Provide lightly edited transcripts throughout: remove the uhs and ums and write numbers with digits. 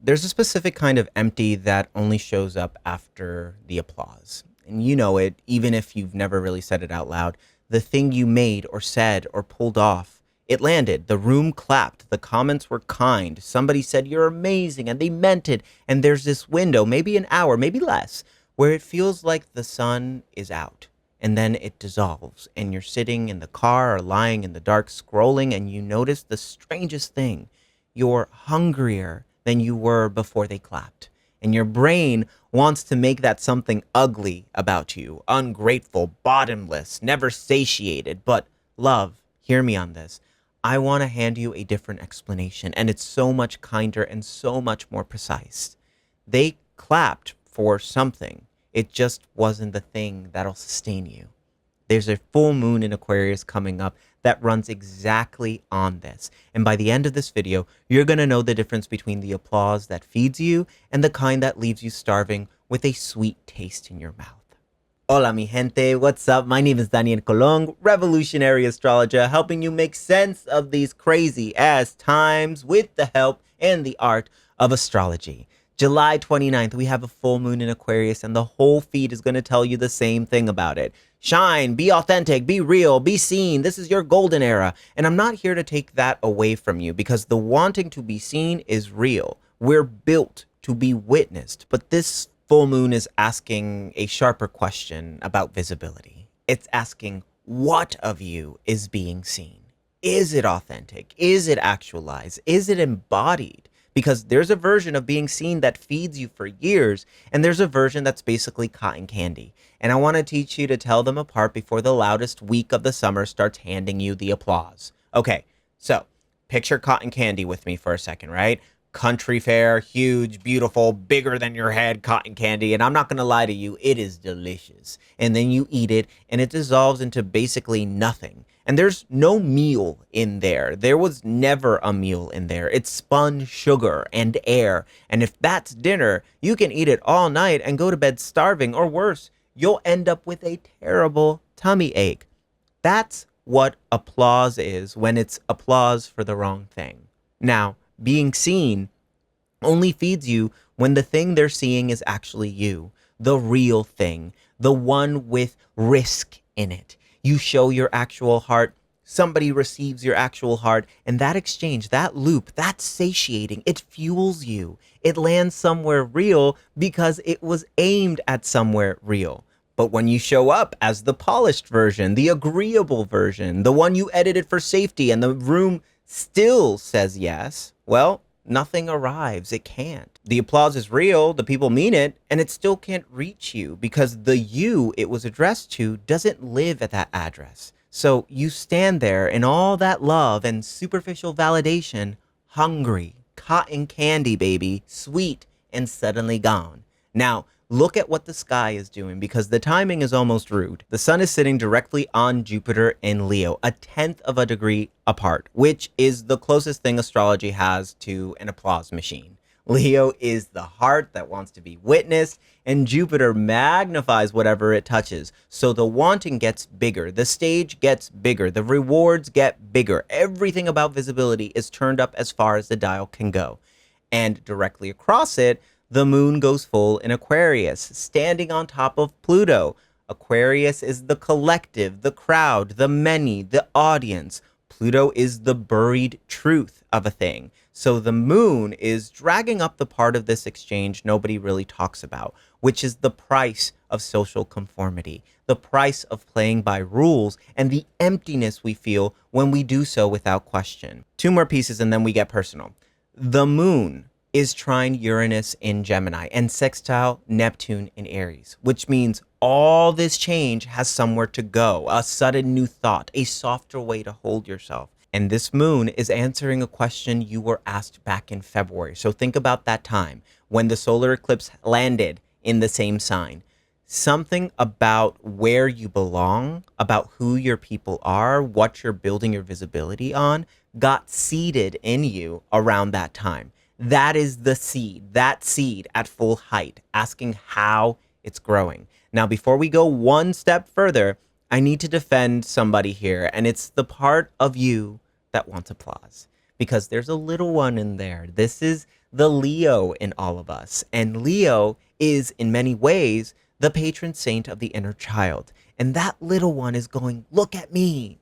There's a specific kind of empty that only shows up after the applause. And you know it, even if you've never really said it out loud. The thing you made or said or pulled off, it landed. The room clapped. The comments were kind. Somebody said, "You're amazing," and they meant it. And there's this window, maybe an hour, maybe less, where it feels like the sun is out. And then it dissolves. And you're sitting in the car or lying in the dark scrolling, and you notice the strangest thing. You're hungrier than you were before they clapped. And your brain wants to make that something ugly about you, ungrateful, bottomless, never satiated. But love, hear me on this. I want to hand you a different explanation, and it's so much kinder and so much more precise. They clapped for something. It just wasn't the thing that'll sustain you. There's a full moon in Aquarius coming up that runs exactly on this. And by the end of this video, you're going to know the difference between the applause that feeds you and the kind that leaves you starving with a sweet taste in your mouth. Hola mi gente, what's up? My name is Daniel Colong, revolutionary astrologer, helping you make sense of these crazy ass times with the help and the art of astrology. July 29th, we have a full moon in Aquarius, and the whole feed is going to tell you the same thing about it. Shine, be authentic, be real, be seen. This is your golden era. And I'm not here to take that away from you, because the wanting to be seen is real. We're built to be witnessed. But this full moon is asking a sharper question about visibility. It's asking, what of you is being seen? Is it authentic? Is it actualized? Is it embodied? Because there's a version of being seen that feeds you for years, and there's a version that's basically cotton candy. And I want to teach you to tell them apart before the loudest week of the summer starts handing you the applause. Okay, so picture cotton candy with me for a second, right? Country fair, huge, beautiful, bigger than your head cotton candy. And I'm not going to lie to you, it is delicious. And then you eat it, and it dissolves into basically nothing. And there's no meal in there. There was never a meal in there. It's spun sugar and air. And if that's dinner, you can eat it all night and go to bed starving, or worse, you'll end up with a terrible tummy ache. That's what applause is when it's applause for the wrong thing. Now, being seen only feeds you when the thing they're seeing is actually you, the real thing, the one with risk in it. You show your actual heart, somebody receives your actual heart, and that exchange, that loop, that's satiating. It fuels you. It lands somewhere real because it was aimed at somewhere real. But when you show up as the polished version, the agreeable version, the one you edited for safety, and the room still says yes, well, nothing arrives. It can't. The applause is real, the people mean it, and it still can't reach you because the you it was addressed to doesn't live at that address. So you stand there in all that love and superficial validation, hungry, cotton candy, baby, sweet, and suddenly gone. Now, look at what the sky is doing, because the timing is almost rude. The sun is sitting directly on Jupiter in Leo, a 1/10 of a degree apart, which is the closest thing astrology has to an applause machine. Leo is the heart that wants to be witnessed, and Jupiter magnifies whatever it touches. So the wanting gets bigger, the stage gets bigger, the rewards get bigger. Everything about visibility is turned up as far as the dial can go. And directly across it, the moon goes full in Aquarius, standing on top of Pluto. Aquarius is the collective, the crowd, the many, the audience. Pluto is the buried truth of a thing. So the moon is dragging up the part of this exchange nobody really talks about, which is the price of social conformity, the price of playing by rules, and the emptiness we feel when we do so without question. 2 more pieces and then we get personal. The moon is trine Uranus in Gemini and sextile Neptune in Aries, which means all this change has somewhere to go, a sudden new thought, a softer way to hold yourself. And this moon is answering a question you were asked back in February. So think about that time when the solar eclipse landed in the same sign. Something about where you belong, about who your people are, what you're building your visibility on, got seeded in you around that time. That is the seed, that seed at full height, asking how it's growing. Now, before we go one step further, I need to defend somebody here, and it's the part of you that wants applause, because there's a little one in there. This is the Leo in all of us. And Leo is, in many ways, the patron saint of the inner child. And that little one is going, look at me,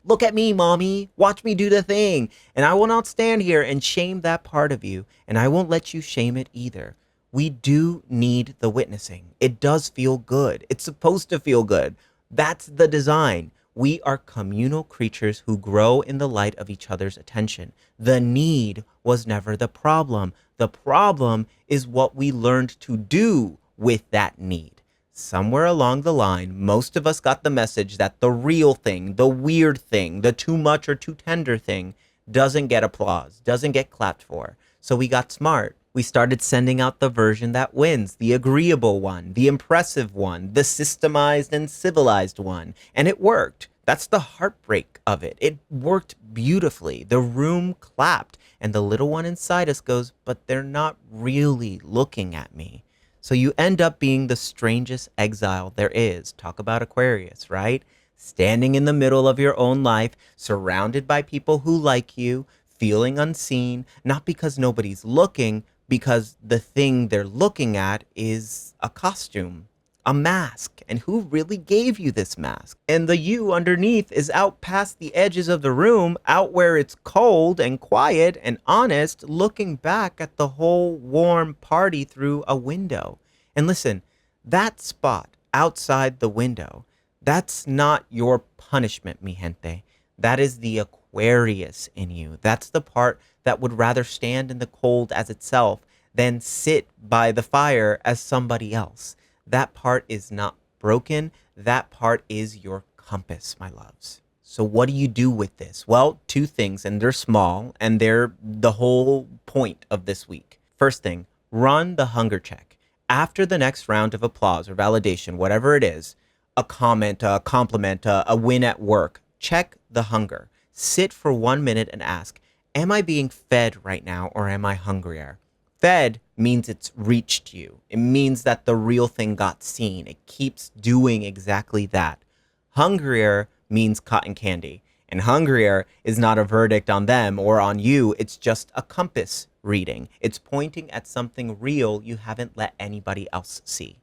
mommy, watch me do the thing. And I will not stand here and shame that part of you. And I won't let you shame it either. We do need the witnessing. It does feel good. It's supposed to feel good. That's the design. We are communal creatures who grow in the light of each other's attention. The need was never the problem. The problem is what we learned to do with that need. Somewhere along the line, most of us got the message that the real thing, the weird thing, the too much or too tender thing doesn't get applause, doesn't get clapped for. So we got smart. We started sending out the version that wins, the agreeable one, the impressive one, the systemized and civilized one. And it worked. That's the heartbreak of it. It worked beautifully. The room clapped, and the little one inside us goes, but they're not really looking at me. So you end up being the strangest exile there is. Talk about Aquarius, right? Standing in the middle of your own life, surrounded by people who like you, feeling unseen, not because nobody's looking, because the thing they're looking at is a costume, a mask. And who really gave you this mask? And the you underneath is out past the edges of the room, out where it's cold and quiet and honest, looking back at the whole warm party through a window. And listen, that spot outside the window, that's not your punishment, mi gente. That is the Aquarius in you. That's the part that would rather stand in the cold as itself than sit by the fire as somebody else. That part is not broken. That part is your compass, my loves. So what do you do with this? Well, two things, and they're small, and they're the whole point of this week. First thing, run the hunger check. After the next round of applause or validation, whatever it is, a comment, a compliment, a win at work, check the hunger. Sit for 1 minute and ask, am I being fed right now, or am I hungrier? Fed means it's reached you. It means that the real thing got seen. It keeps doing exactly that. Hungrier means cotton candy. And hungrier is not a verdict on them or on you. It's just a compass reading. It's pointing at something real you haven't let anybody else see.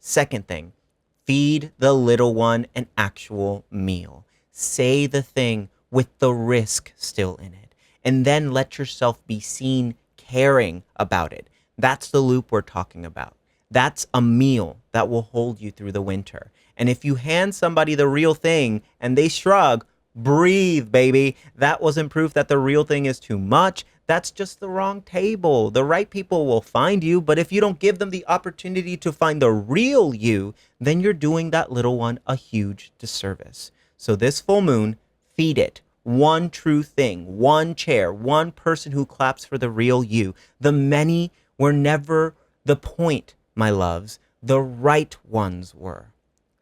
Second thing, feed the little one an actual meal. Say the thing with the risk still in it. And then let yourself be seen caring about it. That's the loop we're talking about. That's a meal that will hold you through the winter. And if you hand somebody the real thing and they shrug, breathe, baby. That wasn't proof that the real thing is too much. That's just the wrong table. The right people will find you, but if you don't give them the opportunity to find the real you, then you're doing that little one a huge disservice. So this full moon, feed it. One true thing, one chair, one person who claps for the real you. The many were never the point, my loves. The right ones were.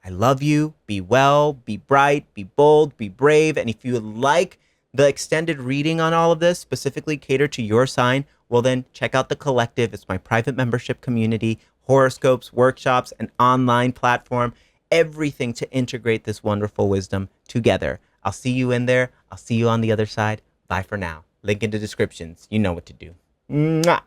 I love you. Be well, be bright, be bold, be brave. And if you would like the extended reading on all of this, specifically catered to your sign, well then check out the collective. It's my private membership community, horoscopes, workshops, an online platform, everything to integrate this wonderful wisdom together. I'll see you in there. I'll see you on the other side. Bye for now. Link in the descriptions. You know what to do. Mwah.